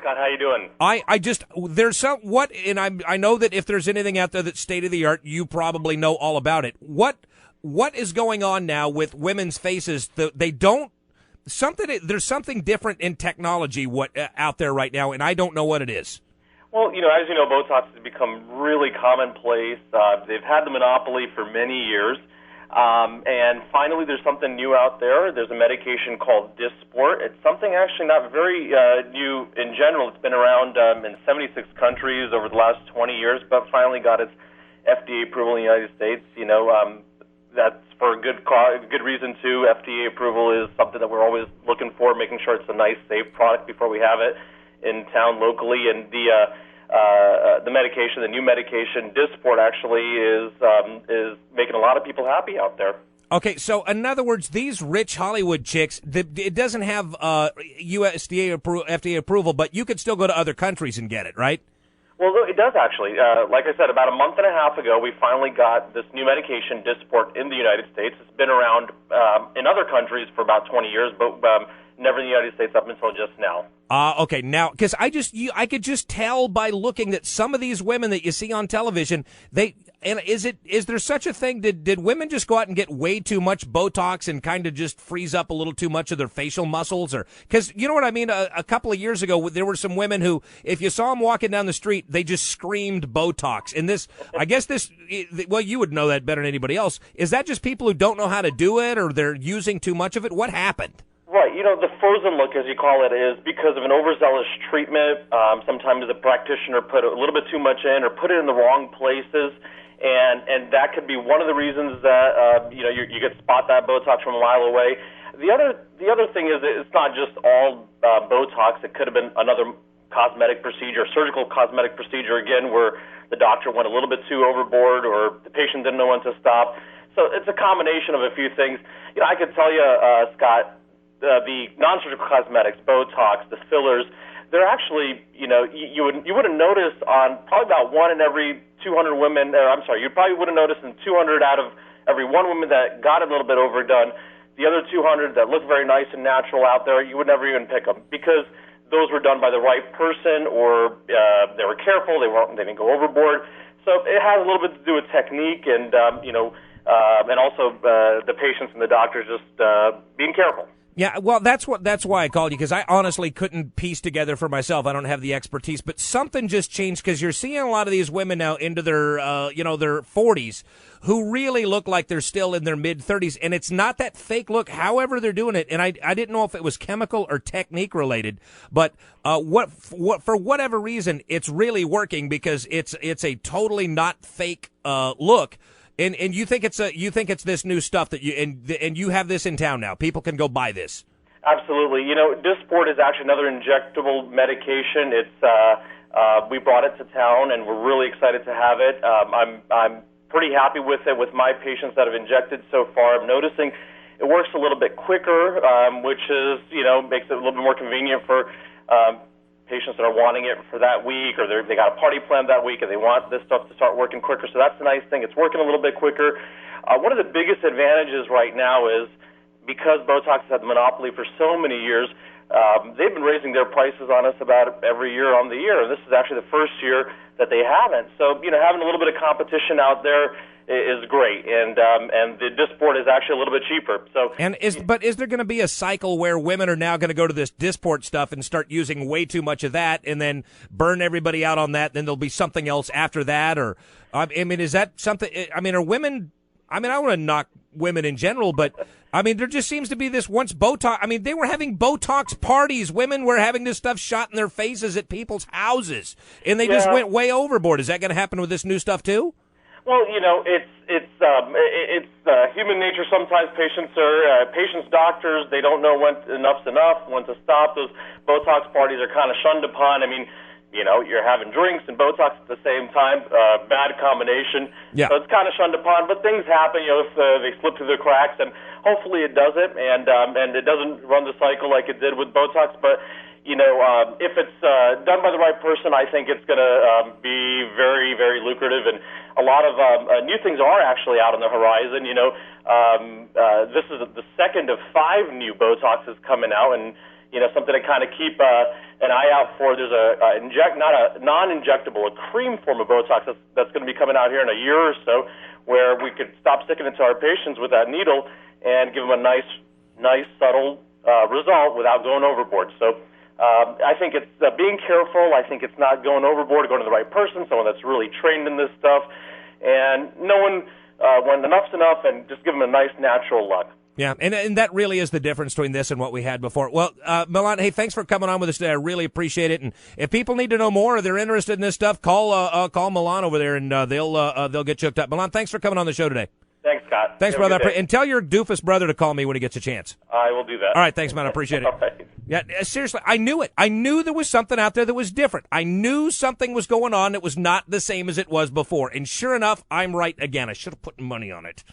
Scott. How you doing? There's I know that if there's anything out there that's state of the art, you probably know all about it. What is going on now with women's faces? There's something different in technology out there right now, and I don't know what it is. Well, as you know, Botox has become really commonplace. They've had the monopoly for many years. And finally, there's something new out there. There's a medication called Dysport. It's something actually not very new in general. It's been around in 76 countries over the last 20 years, but finally got its FDA approval in the United States. That's for a good reason, too. FDA approval is something that we're always looking for, making sure it's a nice, safe product before we have it in town locally. And the medication, the new medication, Dysport, actually is making a lot of people happy out there. Okay, so in other words, these rich Hollywood chicks, it doesn't have FDA approval, but you could still go to other countries and get it, right? Well, it does actually. Like I said, about a month and a half ago, we finally got this new medication, Dysport, in the United States. It's been around in other countries for about 20 years, but never in the United States up until just now. Okay, now, because I could just tell by looking that some of these women that you see on television, is there such a thing? Did women just go out and get way too much Botox and kind of just freeze up a little too much of their facial muscles? Or because you know what I mean? A couple of years ago, there were some women who, if you saw them walking down the street, they just screamed Botox. And well, you would know that better than anybody else. Is that just people who don't know how to do it, or they're using too much of it? What happened? Right. The frozen look, as you call it, is because of an overzealous treatment. Sometimes the practitioner put a little bit too much in or put it in the wrong places, and that could be one of the reasons that you get spot that Botox from a mile away. The other thing is that it's not just all Botox. It could have been another cosmetic procedure, surgical cosmetic procedure, again, where the doctor went a little bit too overboard or the patient didn't know when to stop. So it's a combination of a few things. I could tell you, Scott, the non-surgical cosmetics, Botox, the fillers, they're actually, you wouldn't notice on probably about 1 in every 200 women, you probably wouldn't notice in 200 out of every 1 woman that got a little bit overdone. The other 200 that look very nice and natural out there, you would never even pick them because those were done by the right person or they were careful, they didn't go overboard. So it has a little bit to do with technique and, and also the patients and the doctors just being careful. Yeah, well, that's why I called you, because I honestly couldn't piece together for myself. I don't have the expertise, but something just changed, because you're seeing a lot of these women now into their, their 40s who really look like they're still in their mid-30s, and it's not that fake look, however they're doing it, and I didn't know if it was chemical or technique related, but for whatever reason, it's really working, because it's a totally not fake look. And you think it's this new stuff that and you have this in town now. People can go buy this. Absolutely. Dysport is actually another injectable medication. It's we brought it to town, and we're really excited to have it. I'm pretty happy with it with my patients that have injected so far. I'm noticing it works a little bit quicker, which is makes it a little bit more convenient for patients that are wanting it for that week, or they got a party planned that week and they want this stuff to start working quicker. So that's the nice thing. It's working a little bit quicker. One of the biggest advantages right now is because Botox has had the monopoly for so many years, they've been raising their prices on us about every year on the year. And this is actually the first year that they haven't. So, having a little bit of competition out there is great, and the Dysport is actually a little bit cheaper. So, but is there going to be a cycle where women are now going to go to this Dysport stuff and start using way too much of that, and then burn everybody out on that? Then there'll be something else after that, or is that something? Are women? I don't want to knock women in general, but there just seems to be this once Botox. They were having Botox parties. Women were having this stuff shot in their faces at people's houses, and they just went way overboard. Is that going to happen with this new stuff too? Well, it's human nature. Sometimes patients, doctors, they don't know when enough's enough, when to stop. Those Botox parties are kind of shunned upon. You're having drinks and Botox at the same time, bad combination. Yeah. So it's kind of shunned upon, but things happen, if they slip through the cracks, and hopefully it doesn't, and it doesn't run the cycle like it did with Botox, but if it's done by the right person, I think it's going to be very, very lucrative, and a lot of new things are actually out on the horizon. This is the second of 5 new Botoxes coming out, and something to kind of keep an eye out for. There's not a non-injectable, a cream form of Botox that's going to be coming out here in a year or so, where we could stop sticking it to our patients with that needle and give them a nice, subtle result without going overboard. So I think it's being careful. I think it's not going overboard, going to the right person, someone that's really trained in this stuff, and knowing when enough's enough, and just give them a nice natural look. Yeah, and that really is the difference between this and what we had before. Well, Milan, hey, thanks for coming on with us today. I really appreciate it. And if people need to know more or they're interested in this stuff, call Milan over there, and they'll get you hooked up. Milan, thanks for coming on the show today. Thanks, Scott. Thanks, brother. And tell your doofus brother to call me when he gets a chance. I will do that. All right, thanks, man. I appreciate it. All right. Yeah, seriously, I knew it. I knew there was something out there that was different. I knew something was going on that was not the same as it was before. And sure enough, I'm right again. I should have put money on it.